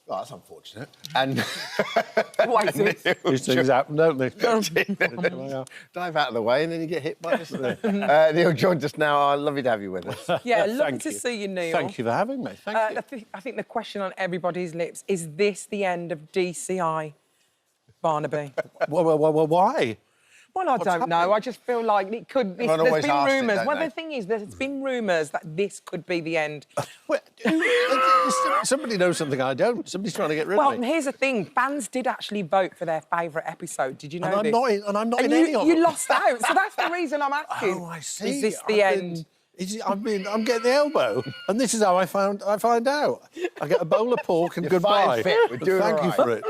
Oh, that's unfortunate. And These things happen, don't they? dive out of the way and then you get hit by this. Neil joined us now. I'd love you to have you with us. Yeah, lovely to see you, Neil. Thank you for having me. Thank you. I think the question on everybody's lips is this the end of DCI Barnaby? Why? Well, I don't know. I just feel like it could. There's been rumours. Well, they? the thing is, there's been rumours that this could be the end. Well, somebody knows something I don't. Somebody's trying to get rid of Well, me. and here's the thing: fans did actually vote for their favourite episode. Did you know this? I'm not in any of them. You lost out, so that's the reason I'm asking. Oh, I see. Is this the end? I'm getting the elbow, and this is how I find out. I get a bowl of pork and You're goodbye. fine, fit. We're doing Thank all you right. for it.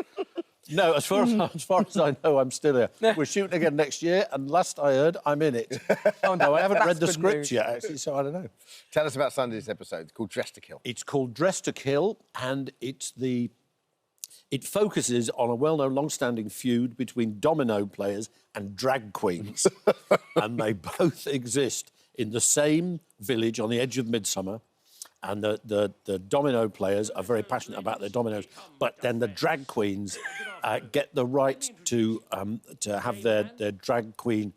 No, as far as I know, I'm still here. We're shooting again next year, and last I heard, I'm in it. Oh, no, I haven't read the good script news. yet, actually, so I don't know. Tell us about Sunday's episode. It's called Dress to Kill. It's called Dress to Kill, and it focuses on a well-known, long-standing feud between domino players and drag queens, and they both exist in the same village on the edge of Midsomer. And the domino players are very passionate about their dominoes, but then the drag queens get the right to have their drag queen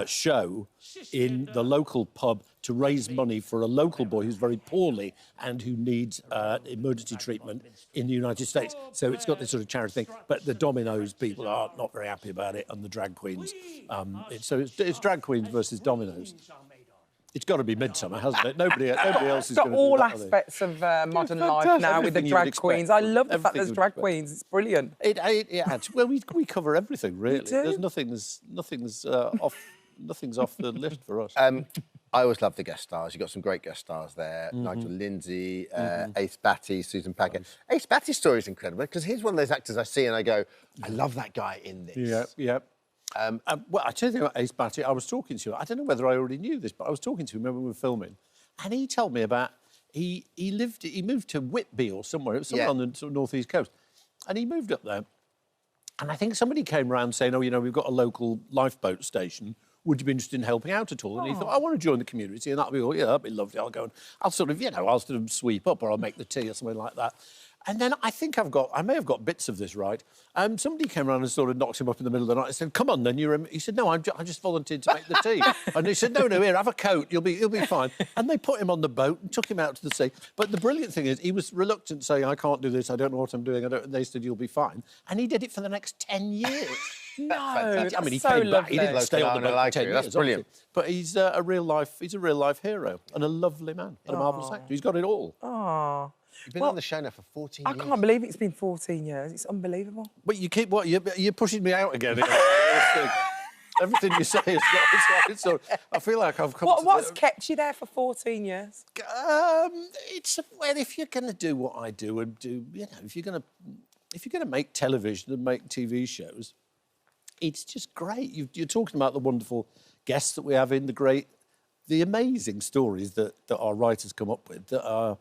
show in the local pub to raise money for a local boy who's very poorly and who needs emergency treatment in the United States. So it's got this sort of charity thing, but the dominoes people are not very happy about it, and the drag queens. It's drag queens versus dominoes. It's got to be Midsomer, hasn't it? Nobody else is going to do all that, aspects of modern life now with the drag queens. I love the fact there's drag queens. It's brilliant. It adds. Well, we cover everything really. do? There's nothing's off the list for us. I always love the guest stars. You've got some great guest stars there. Nigel Lindsay, Ace Batty, Susan Packett. Ace Batty's story is incredible because he's one of those actors I see and I go, I love that guy in this. Yeah. Well, I tell you about Ace Batty. I was talking to him. I don't know whether I already knew this, but I was talking to him when we were filming, and he told me about he moved to Whitby or somewhere. It was somewhere on the sort of northeast coast, and he moved up there. And I think somebody came round saying, "Oh, we've got a local lifeboat station. Would you be interested in helping out at all?" And he thought, "I want to join the community, and that'll be lovely. I'll go and I'll sort of sweep up, or I'll make the tea or something like that." And then I think I may have got bits of this right. Somebody came around and sort of knocked him up in the middle of the night and said, "Come on, then He said, "No, I just volunteered to make the tea." And he said, "No, here, have a coat. You'll be fine." And they put him on the boat and took him out to the sea. But the brilliant thing is, he was reluctant, saying, "I can't do this. I don't know what I'm doing." And they said, "You'll be fine." And he did it for the next 10 years. No, I mean, he so came back. He didn't lovely. stay on the boat for 10 years. That's brilliant. Obviously. But he's a real life hero and a lovely man and a marvellous actor. He's got it all. Oh. You've been on the show now for 14 years. I can't believe it's been 14 years. It's unbelievable. But you keep you're pushing me out again. Everything you say is not. So I feel like I've come. What's kept you there for 14 years? If you're going to do what I do and do, if you're going to make television and make TV shows, it's just great. You're talking about the wonderful guests that we have in, the amazing stories that our writers come up with that are.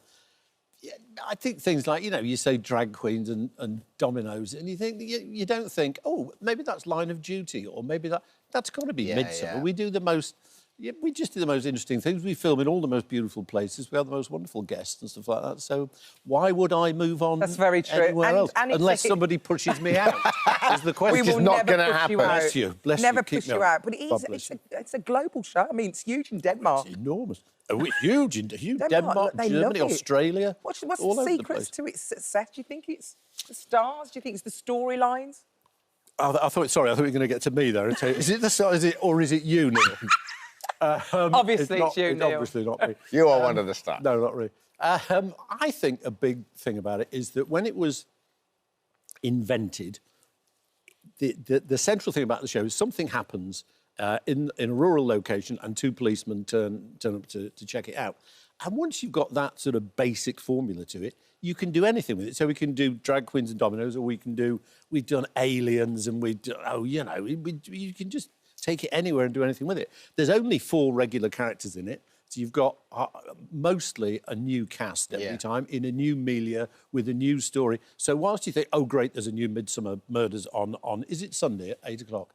I think things like, you say drag queens and dominoes, and you think you don't think, oh, maybe that's Line of Duty, or maybe that's got to be Midsomer. Yeah. We just do the most interesting things. We film in all the most beautiful places. We have the most wonderful guests and stuff like that. So why would I move on? That's very true. Anywhere else, unless somebody pushes me out? Is the question. We will not never gonna push happen. you out. Bless you. Bless never you. Keep push me you on. out. But it's a global show. I mean, it's huge in Denmark. It's enormous. Huge. Denmark, they Germany, love it. Australia. What's all the over secrets to its success? Do you think it's the stars? Do you think it's the storylines? I thought you were going to get to me there. Is it the stars? Or is it you, Neil? Obviously, it's you, Neil. Obviously not me. You are one of the stars. No, not really. I think a big thing about it is that when it was invented, the central thing about the show is something happens in a rural location and two policemen turn up to check it out. And once you've got that sort of basic formula to it, you can do anything with it. So we can do drag queens and dominoes, or we've done aliens, and you can just take it anywhere and do anything with it. There's only 4 regular characters in it. So you've got mostly a new cast every time, in a new milieu, with a new story. So whilst you think, oh, great, there's a new Midsomer Murders on, is it Sunday at 8 o'clock?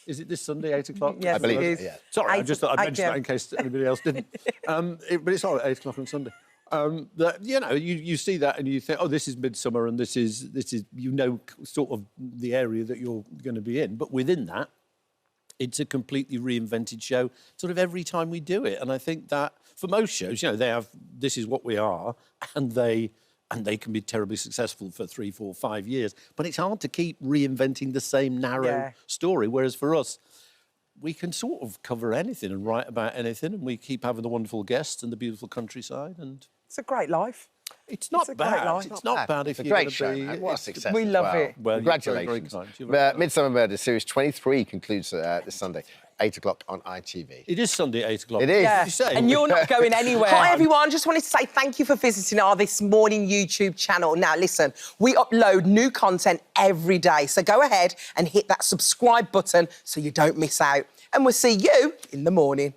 Is it this Sunday, 8 o'clock? Yes, I believe it is. Yeah. Sorry, I just thought I'd mention that in case anybody else didn't. But it's all at 8 o'clock on Sunday. You see that and you think, oh, this is Midsomer, and this is sort of the area that you're going to be in. But within that, it's a completely reinvented show, sort of every time we do it. And I think that for most shows, they have this is what we are, and they can be terribly successful for 3, 4, 5 years. But it's hard to keep reinventing the same narrow story. Whereas for us, we can sort of cover anything and write about anything, and we keep having the wonderful guests and the beautiful countryside. And it's a great life. It's not bad. It's not bad if it's a you're great show. be... What a success. We love it. Well, congratulations. Midsomer Murders Series 23 concludes this Sunday, 8 o'clock on ITV. It is Sunday, 8 o'clock. It is. Yeah. Did you say? And you're not going anywhere. Hi, everyone. Just wanted to say thank you for visiting our This Morning YouTube channel. Now, listen, we upload new content every day, so go ahead and hit that subscribe button so you don't miss out. And we'll see you in the morning.